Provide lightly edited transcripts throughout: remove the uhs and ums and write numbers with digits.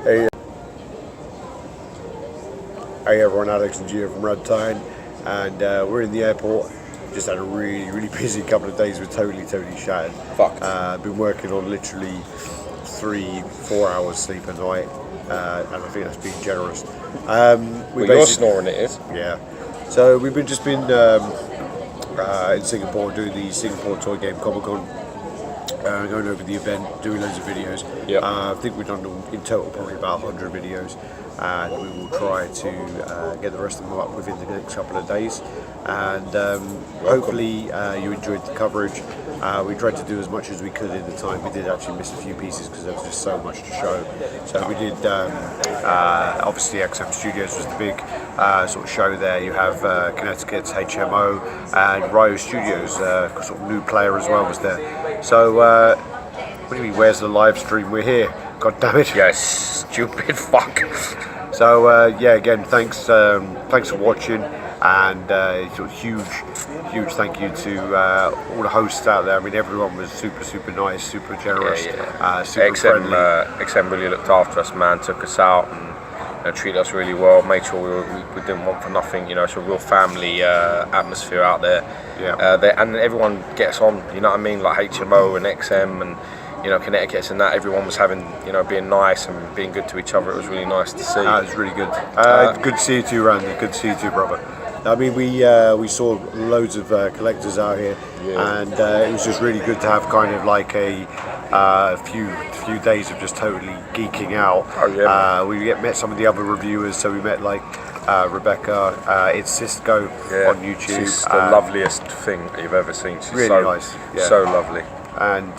Hey everyone, Alex and Gio from RaddTitan, and we're in the airport. Just had a really busy couple of days. We're totally shattered. Fucked. Been working on literally 3-4 hours sleep a night, and I think that's being generous. You're snoring, it is. Yeah. So we've been in Singapore doing the Singapore Toy Game Comic Con. Going over the event, doing loads of videos. Yep. I think we've done in total probably about 100 videos, and we will try to get the rest of them up within the next couple of days. And hopefully you enjoyed the coverage. We tried to do as much as we could in the time. We did actually miss a few pieces because there was just so much to show. So we did, obviously XM Studios was the big sort of show there. You have Connecticut's HMO and Ryo Studios, sort of new player as well was there. So, what do you mean, where's the live stream? We're here. God damn it. Yes, stupid fuck. So, yeah, again, thanks for watching. And huge thank you to all the hosts out there. I mean, everyone was super nice, super generous, super friendly. XM really looked after us, man. Took us out and treated us really well. Made sure we didn't want for nothing. You know, it's a real family atmosphere out there. Yeah. And everyone gets on. You know what I mean? Like HMO and XM and Connecticut's and that. Everyone was having being nice and being good to each other. It was really nice to see. It was really good. Good to see you too, Randy. Good to see you too, brother. I mean, we saw loads of collectors out here, and it was just really good to have kind of like a few days of just totally geeking out. Oh yeah. We met some of the other reviewers, so we met like Rebecca, it's Cisco on YouTube. She's the loveliest thing you've ever seen. She's really so nice, so lovely. And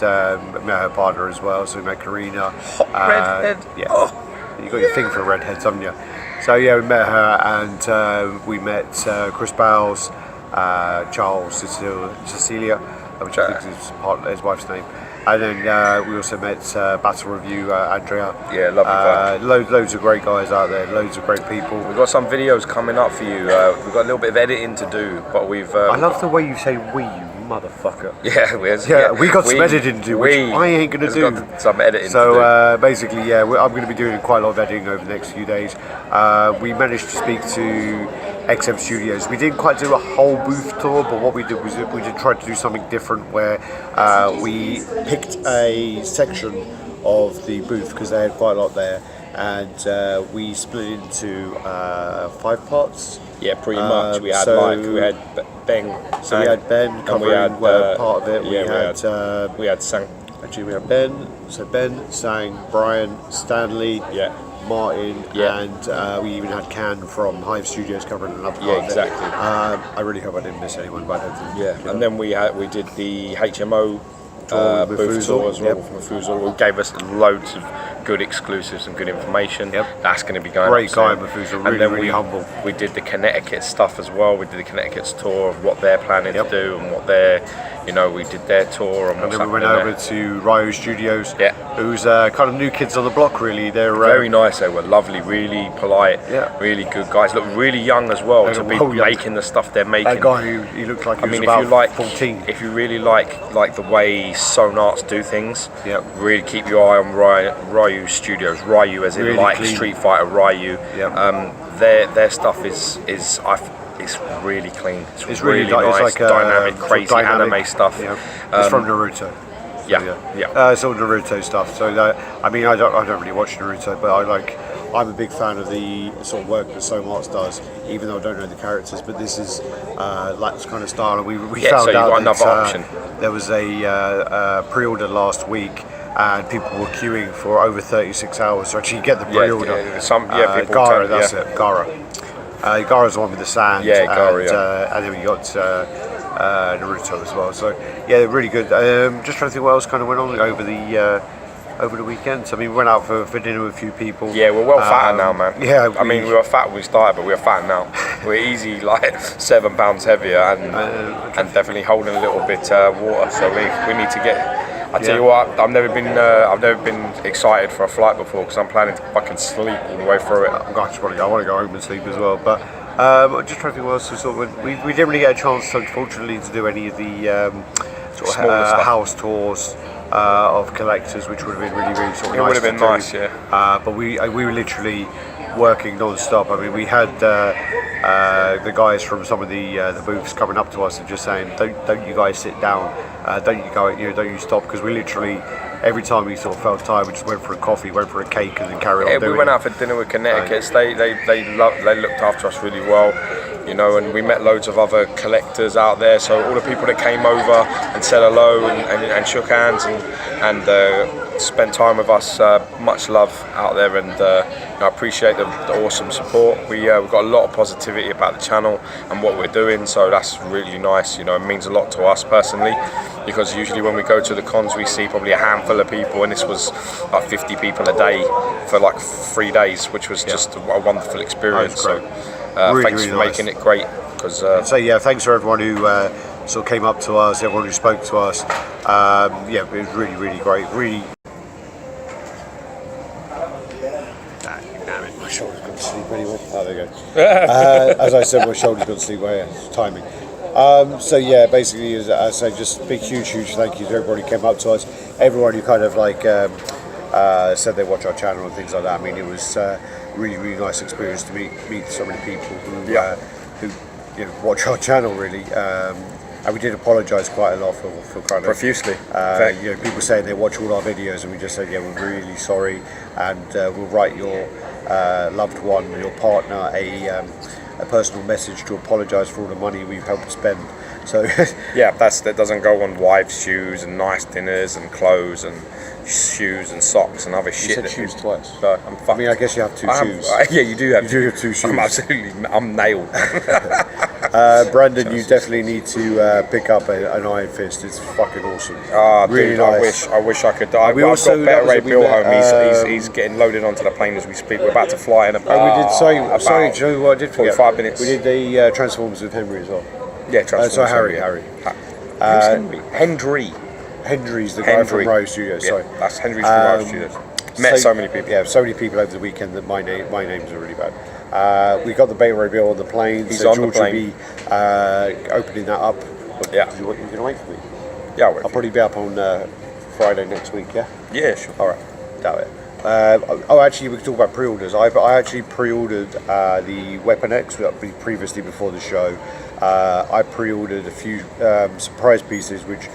met her partner as well, so we met Karina. Redhead. Yeah. Oh. You got your thing for redheads, haven't you? So yeah, we met her, and we met Chris Bowles, Charles, Cecilia, which I think is his wife's name, and then we also met Battle Review Andrea. Yeah, lovely. Loads of great guys out there, loads of great people. We've got some videos coming up for you. We've got a little bit of editing to do, but we've. I love the way you say "we," you motherfucker. Yeah, we got some editing to do, which I ain't gonna do. Got some editing. So to do. Basically, yeah, I'm going to be doing quite a lot of editing over the next few days. We managed to speak to XM Studios. We didn't quite do a whole booth tour, but what we did was we did try to do something different, where we picked a section of the booth because they had quite a lot there, and we split it into 5 parts. Yeah, pretty much. We had Ben. So we had Ben covering part of it. Yeah, we had Sang. Actually, we had Ben. So Ben, Sang, Brian, Stanley. Yeah. Martin, and we even had Can from Hive Studios covering another part. Yeah, exactly. I really hope I didn't miss anyone, but I don't think. Yeah, and then we did the HMO booth tour as well. Mafuzal, who gave us loads of good exclusives and good information. Yep. That's going to be going. Great guy, Mafuzal. Really humble. We did the Connecticut stuff as well. We did the Connecticut's tour of what they're planning to do and what they're. We did their tour and then we went over to Ryo Studios, who's kind of new kids on the block, really. They're very nice. They were lovely, really polite, really good guys. Look really young as well to be making the stuff they're making. That guy, he looked like he was about 14. If you really like the way Sonarts do things, really keep your eye on Ryo Studios. Ryu as in really clean. Street Fighter Ryu. Their stuff is it's really clean. It's really nice, it's like dynamic, crazy anime stuff. Yeah. It's from Naruto. Sort of Naruto stuff. So I mean, I don't really watch Naruto, but I'm a big fan of the sort of work that Sonarts does, even though I don't know the characters. But this is like this kind of style, and we found out that there was a pre-order last week. And people were queuing for over 36 hours to actually get the pre-order. People. Gara, that's it. Gara. Gara's the one with the sand. Yeah, Gara. And then we got Naruto as well. So yeah, really good. Just trying to think what else kind of went on over the weekend. So, I mean, we went out for dinner with a few people. Yeah, we're well fatter now, man. Yeah, I mean, we were fat when we started, but we're fat now. We're easy, like 7 pounds heavier, and definitely holding a little bit water. So we need to get. I tell you what, I've never been excited for a flight before because I'm planning to fucking sleep all the way through it. Gosh, I want to go home and sleep as well. But just trying to think what else we sort of. We didn't really get a chance, unfortunately, to do any of the house tours. of collectors, which would have been really sort of nice. It would have been nice, yeah. But we were literally working non-stop. I mean, we had the guys from some of the booths coming up to us and just saying, don't you guys sit down, don't you stop, because we literally, every time we sort of felt tired, we just went for a coffee, went for a cake, and then carried on doing. We went out for dinner with Connecticut's. They looked after us really well, you know, and we met loads of other collectors out there. So all the people that came over and said hello and shook hands and spent time with us, much love out there, and I appreciate the awesome support. We've got a lot of positivity about the channel and what we're doing, so that's really nice. You know, it means a lot to us personally, because usually when we go to the cons we see probably a handful of people, and this was like 50 people a day for like 3 days, which was just a wonderful experience. So thanks for making it great. Because so yeah, thanks for everyone who sort of came up to us, everyone who spoke to us. Yeah, it was really great. Really. My shoulder's gone to sleep anyway. Oh, there you go. As I said, my shoulder's gone to sleep. Well, yeah, it's timing. So yeah, basically, as I say, just big, huge thank you to everybody who came up to us. Everyone who kind of like said they watch our channel and things like that. I mean, it was really nice experience to meet so many people who watch our channel really. And we did apologise quite a lot for kind of profusely. People saying they watch all our videos, and we just said, yeah, we're really sorry, and we'll write your loved one, your partner, a personal message to apologise for all the money we've helped spend. So yeah, that doesn't go on wives' shoes and nice dinners and clothes and shoes and socks and other shit. You said shoes twice. So I'm fucked. I mean, I guess you have two shoes. Yeah, you do have two shoes. I'm nailed. Brandon, you definitely need to pick up an Iron Fist. It's fucking awesome. Really dude, nice. I wish I could. I've got Better Ray Bill home. He's getting loaded onto the plane as we speak. We're about to fly in about. We did. Sorry, do you know what I did forget? 45 minutes. We did the Transformers with Henry as well. Yeah, Transformers. So Harry. Henry's the guy from Ryo Studios. Yeah, sorry, that's Henry's from Ryo Studios. Met so many people. Yeah, so many people over the weekend that my names are really bad. We got the Better Ray Bill on the plane. He's so on George the plane. will be opening that up. Yeah. You're going to wait for me? Yeah, I'll probably be up on Friday next week. Yeah. Yeah, sure. All right. Doubt it. Actually, we can talk about pre-orders. I actually pre-ordered the Weapon X previously before the show. I pre-ordered a few surprise pieces, which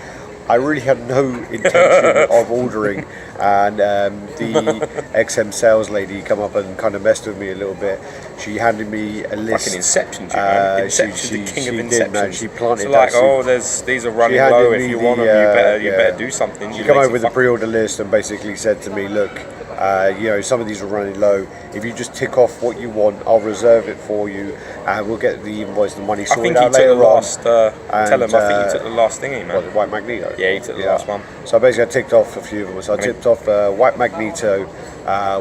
I really had no intention of ordering, and the XM sales lady come up and kind of messed with me a little bit. She handed me a list. Like an Inception, Inception, the king of Inception. Man, she planted so like, that. these are running low. If you want them, you better do something. She came over with the pre-order list and basically said to me, look, some of these are running low. If you just tick off what you want, I'll reserve it for you, and we'll get the invoice and the money sorted out later on. Tell him, I think you took the last thingy, man. What, the White Magneto? Yeah, you took the last one. So basically I ticked off a few of them. So I ticked off White Magneto,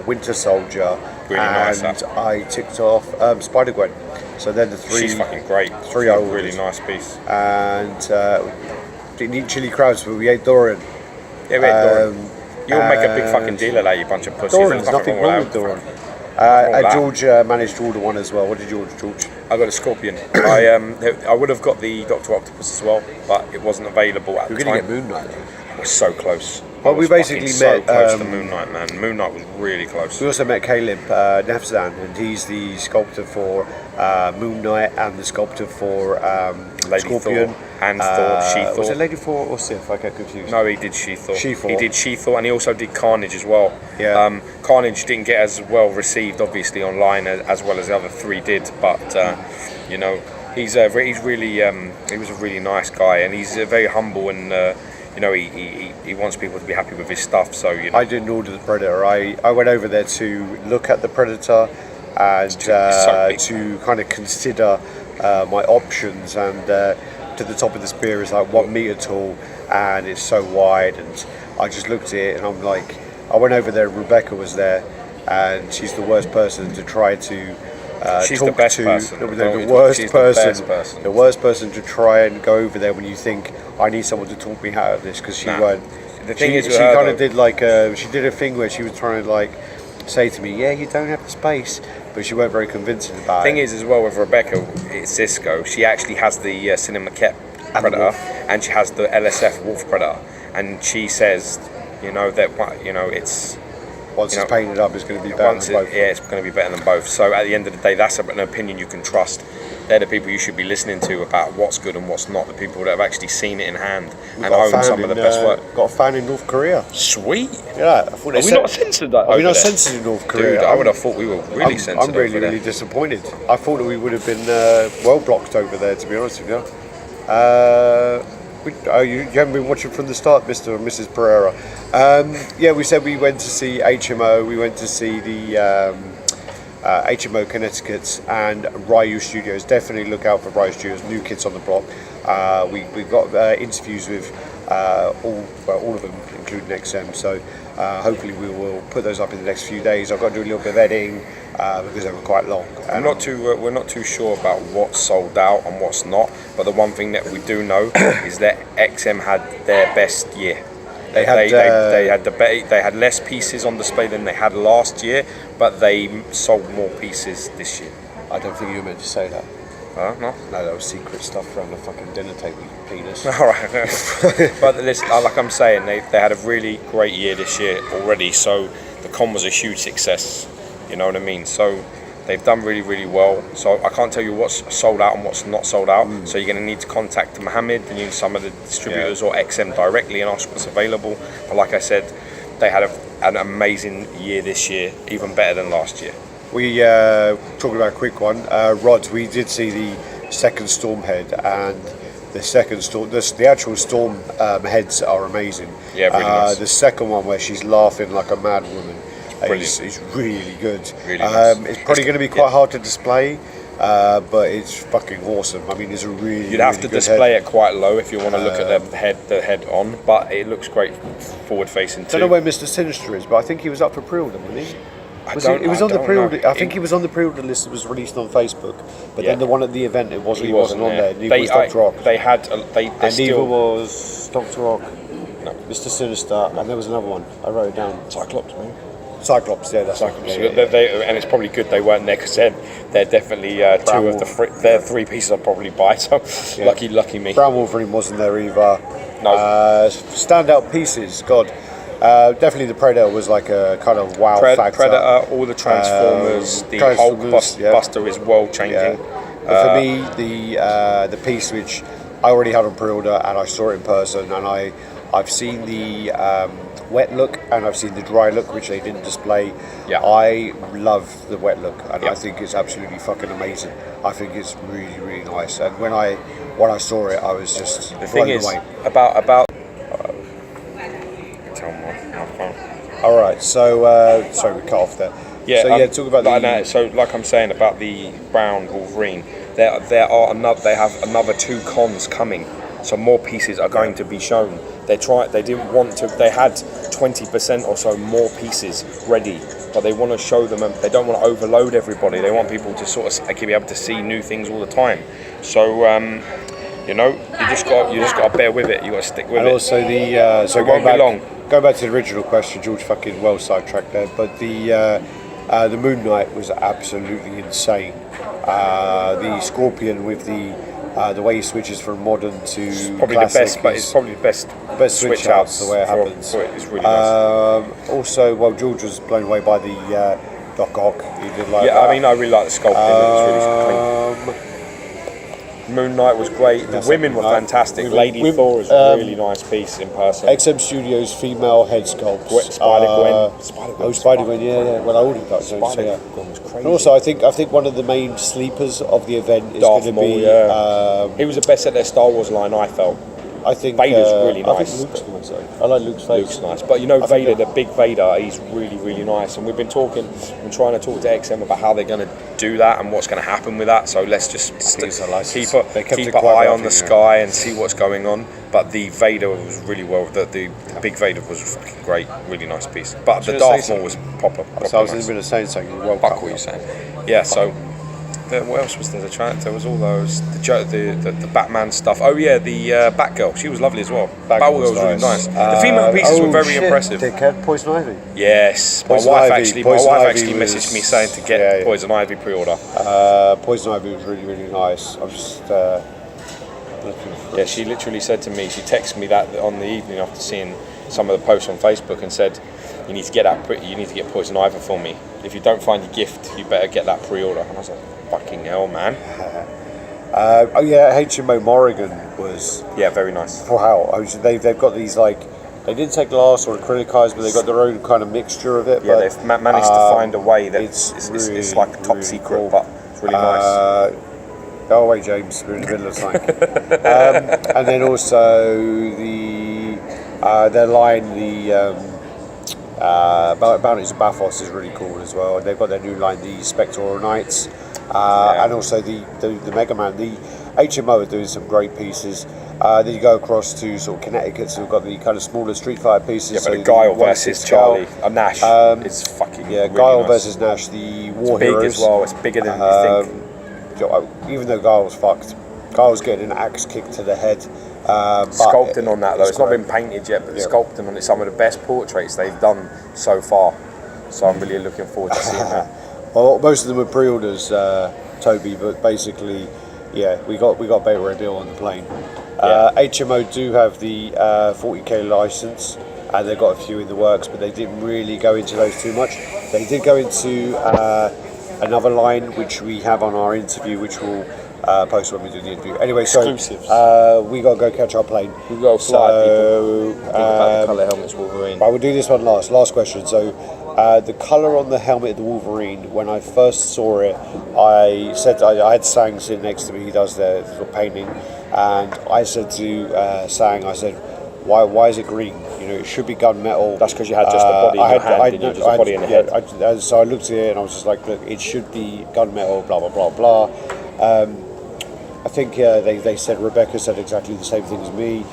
Winter Soldier, really and nice, I ticked off Spider-Gwen. So then the three... She's fucking great. Three are really nice piece. And didn't eat chili crabs, but we ate Dorian. Yeah, we ate Dorian. You'll make a big fucking deal of that, you bunch of pussies. There's nothing wrong with Dorian. George managed to order one as well. What did George? I got a Scorpion. I would have got the Dr. Octopus as well, but it wasn't available at the time. You're going to get Moon Knight. We're so close. Well, we basically met so close to Moon Knight, man. Moon Knight was really close. We also met Caleb Nafzan, and he's the sculptor for Moon Knight and the sculptor for Lady Scorpion. Thor and Thor, She-Thor. Was it Lady Thor or Sif? I get confused. No, he did She-Thor. She-Thor. He did She-Thor, and he also did Carnage as well. Yeah. Carnage didn't get as well received, obviously, online as well as the other three did, but he's really he was a really nice guy, and he's very humble, and he wants people to be happy with his stuff. So I didn't order the Predator. I went over there to look at the Predator and to kind of consider my options, and to the top of the spear is like 1 meter tall, and it's so wide, and I just looked at it and I'm like, I went over there, Rebecca was there, and she's the worst person to try to she's talk the best to. person. The worst person to try and go over there when you think I need someone to talk me out of this, because she won't. The thing is, she kind of did like she did a thing where she was trying to like say to me, yeah, you don't have the space, but she weren't very convincing about it. The thing is as well with Rebecca, it's Cisco, she actually has the Cinema Ket Predator, and she has the LSF Wolf Predator, and she says, you know, that it's. Once it's painted up, it's going to be better than both. Yeah, it's going to be better than both. So at the end of the day, that's an opinion you can trust. They're the people you should be listening to about what's good and what's not. The people that have actually seen it in hand and own some of the best work. Got a fan in North Korea. Sweet. Yeah, I thought Are we not censored? Are we not censored in North Korea? Dude, I would have thought we were really censored. I'm really disappointed. I thought that we would have been well blocked over there, to be honest with you. You haven't been watching from the start, Mr. and Mrs. Pereira. Yeah, we said we went to see HMO. We went to see the HMO Connecticut and Ryu Studios. Definitely look out for Ryu Studios. New kids on the block. We got interviews with all of them, including XM. So hopefully we will put those up in the next few days. I've got to do a little bit of editing because they were quite long. We're not too sure about what's sold out and what's not. But the one thing that we do know is that XM had their best year. They had less pieces on display than they had last year, but they sold more pieces this year. I don't think you were meant to say that. No? No, that was secret stuff around the fucking dinner table, you penis. Alright. But listen, like I'm saying, they had a really great year this year already, so the con was a huge success. You know what I mean? So they've done really, really well. So I can't tell you what's sold out and what's not sold out. So you're going to need to contact Mohammed and some of the distributors or XM directly and ask what's available. But like I said, they had an amazing year this year, even better than last year. We talking about a quick one. Rods, we did see the second storm head, and the second storm, the actual storm heads are amazing. Yeah, really nice. The second one where she's laughing like a mad woman is really good. Really nice. It's probably going to be quite hard to display, but it's fucking awesome. I mean, it's a really You'd have really to good display head. it quite low if you want to look at the head on, but it looks great forward facing too. I don't know where Mr. Sinister is, but I think he was up for pre-order, wasn't he? It was on the pre-order. I think he was on the pre-order list that was released on Facebook, but then the one at the event, he wasn't on there. Neither was Dr. Rock. Neither was Dr. Rock. No. Mr. Sinister, and there was another one. I wrote it down. Cyclops, man. Cyclops, yeah, that's Cyclops. Yeah. And it's probably good they weren't there because they're definitely two of the three pieces I'd probably buy. So lucky me. Brown Wolverine wasn't there either. No. Standout pieces, God. Definitely the Predator was like a kind of wow factor. Predator, all the Transformers, the Hulk Buster is world changing. But for me, the piece which I already had on pre-order and I saw it in person, and I've seen the wet look and I've seen the dry look, which they didn't display. Yeah. I love the wet look, and I think it's absolutely fucking amazing. I think it's really, really nice. And when I saw it, I was just blown away. About. All right, so sorry we cut off there. Yeah, talk about so like I'm saying about the Brown Wolverine, they have another 2 cons coming, so more pieces are going to be shown. They didn't want to. They had 20% or so more pieces ready, but they want to show them. And they don't want to overload everybody. They want people to sort of be able to see new things all the time. So you just got to bear with it. You got to stick with it. And also it won't be long. Going back to the original question, George fucking well sidetracked there, but the Moon Knight was absolutely insane. The Scorpion with the way he switches from modern to probably classic it's probably the best switch outs the way it happens. It's really nice. Also, George was blown away by the Doc Ock. He did like that. I mean, I really like the sculpting. It was really clean. Moon Knight was great. The women were fantastic. Lady Thor was a really nice piece in person. XM Studios female head sculpts. Spider-Gwen. Spider-Gwen, yeah. Well, I ordered that. Spider-Gwen was crazy. And also, I think one of the main sleepers of the event is going to be. He was the best at their Star Wars line, I felt. I think Vader's really nice. I think Luke's nice. I like Luke's face. Luke's nice, but Vader, the big Vader, he's really, really nice. And we've been trying to talk to XM about how they're going to do that and what's going to happen with that. So let's just keep an eye on the sky and see what's going on. But the Vader was really well. The big Vader was fucking great, really nice piece. But the Darth Maul was proper. So I was going to say something. Well, fuck what you're saying. Yeah. So. What else was there? There was all those the Batman stuff. Oh yeah, the Batgirl. She was lovely as well. Batgirl was really nice. The female pieces were very impressive. Dickhead, Poison Ivy. Yes, my wife actually messaged me saying to get Poison Ivy pre-order. Poison Ivy was really, really nice. I'm just Yeah, she literally said to me, she texted me that on the evening after seeing some of the posts on Facebook and said, you need to get Poison Ivy for me. If you don't find your gift, you better get that pre-order. And I was like, fucking hell, man. Oh yeah, HMO Morrigan was... Yeah, very nice. Wow, they've got these like... They didn't take glass or acrylic eyes, but they've got their own kind of mixture of it. Yeah, but, they've managed to find a way that it's it's like top really secret, cool. but it's really nice. Oh wait, James, we're in the middle of something. And then also their line, Bounties of Bathos is really cool as well. And they've got their new line, the Spectral Knights, and also the Mega Man. The HMO are doing some great pieces. Then you go across to sort of Connecticut, so we've got the kind of smaller Street Fighter pieces. Yeah, but so the Guile versus Charlie, Nash, is fucking really Guile nice. versus Nash, the War It's Heroes. big as well. It's bigger than you think. Even though Guile's fucked, Guile's getting an axe kick to the head. Sculpting on that though, it's not been painted yet, but the sculpting on it's some of the best portraits they've done so far. So I'm really looking forward to seeing that. Well, most of them are pre-orders, Toby, but basically, yeah, we got Beta Ray Bill on the plane. HMO do have the 40k license, and they've got a few in the works, but they didn't really go into those too much. They did go into another line which we have on our interview, which we'll post when we do the interview. Anyway, exclusives. So we got to go catch our plane. We got to fly people. Think about the colour helmets Wolverine. Right, we'll do this one last question. So the colour on the helmet of the Wolverine, when I first saw it, I said, I had Sang sitting next to me, he does the sort of painting, and I said to Sang, I said, why is it green? You know, it should be gunmetal. That's because you had just a body in your hand, didn't you? Just a body in the head. So I looked at it and I was just like, look, it should be gunmetal, blah, blah, blah, blah. I think they said, Rebecca said exactly the same thing as me.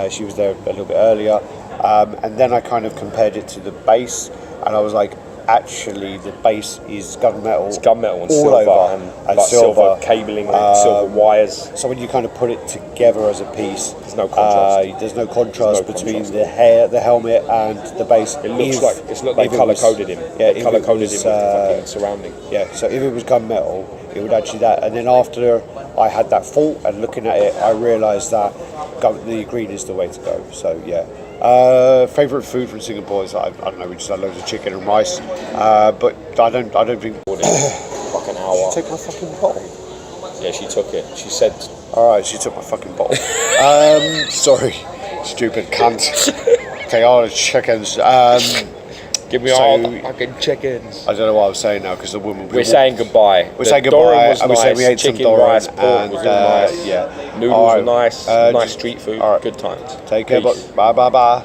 She was there a little bit earlier. And then I kind of compared it to the base, and I was like, actually, the base is gunmetal. It's gunmetal and all silver, over, and like silver cabling, silver wires. So when you kind of put it together as a piece, there's no contrast. There's no contrast between the helmet, and the base. It looks like they colour coded him. Yeah, they colour coded him with the fucking surrounding. Yeah, so if it was gunmetal, it would actually that. And then after I had that thought and looking at it, I realised that the green is the way to go. So yeah. Favourite food from Singapore is I don't know, we just had loads of chicken and rice, but I don't think like an hour. She take my fucking bottle. Yeah, she took it. She said, alright, she took my fucking bottle. Sorry, stupid cunt. Okay, all the chickens. Give me all the fucking chickens. I don't know what I was saying now because the woman. We're saying goodbye. We're saying goodbye. Was nice. Saying we ate chicken, some Doran, rice, pork was nice. Yeah. Noodles were nice. Nice street food. Good times. Take care. Bye.